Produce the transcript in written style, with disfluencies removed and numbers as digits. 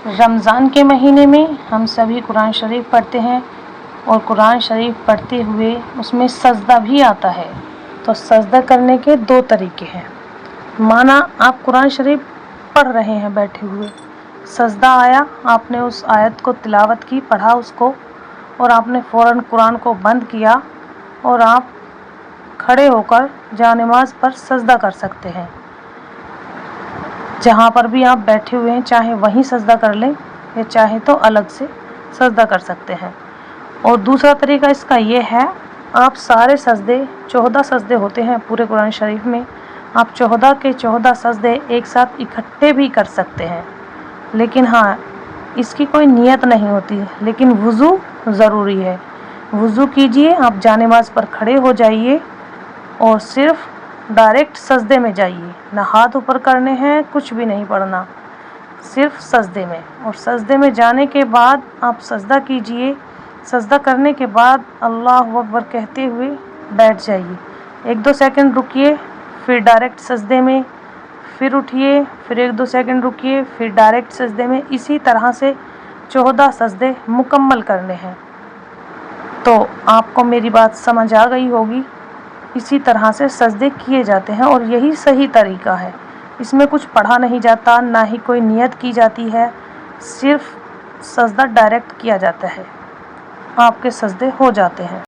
रमज़ान के महीने में हम सभी कुरान शरीफ पढ़ते हैं और कुरान शरीफ पढ़ते हुए उसमें सजदा भी आता है। तो सजदा करने के दो तरीके हैं। माना आप कुरान शरीफ पढ़ रहे हैं बैठे हुए, सजदा आया, आपने उस आयत को तिलावत की, पढ़ा उसको, और आपने फ़ौरन कुरान को बंद किया और आप खड़े होकर जानिमाज़ पर सजदा कर सकते हैं। जहाँ पर भी आप बैठे हुए हैं चाहे वहीं सजदा कर लें या चाहे तो अलग से सजदा कर सकते हैं। और दूसरा तरीका इसका ये है, आप सारे सजदे 14 सजदे होते हैं पूरे कुरान शरीफ में, आप 14 के 14 सजदे एक साथ इकट्ठे भी कर सकते हैं। लेकिन हाँ, इसकी कोई नियत नहीं होती, लेकिन वुज़ू ज़रूरी है। वुज़ू कीजिए, आप जानिमाज़ पर खड़े हो जाइए और सिर्फ डायरेक्ट सजदे में जाइए, ना हाथ ऊपर करने हैं, कुछ भी नहीं पढ़ना, सिर्फ सजदे में। और सजदे में जाने के बाद आप सजदा कीजिए, सजदा करने के बाद अल्लाहु अकबर कहते हुए बैठ जाइए, 1-2 सेकंड रुकिए, फिर डायरेक्ट सजदे में, फिर उठिए, फिर 1-2 सेकंड रुकिए, फिर डायरेक्ट सजदे में। इसी तरह से 14 सजदे मुकम्मल करने हैं। तो आपको मेरी बात समझ आ गई होगी। इसी तरह से सजदे किए जाते हैं और यही सही तरीका है। इसमें कुछ पढ़ा नहीं जाता, ना ही कोई नियत की जाती है, सिर्फ सजदा डायरेक्ट किया जाता है, आपके सजदे हो जाते हैं।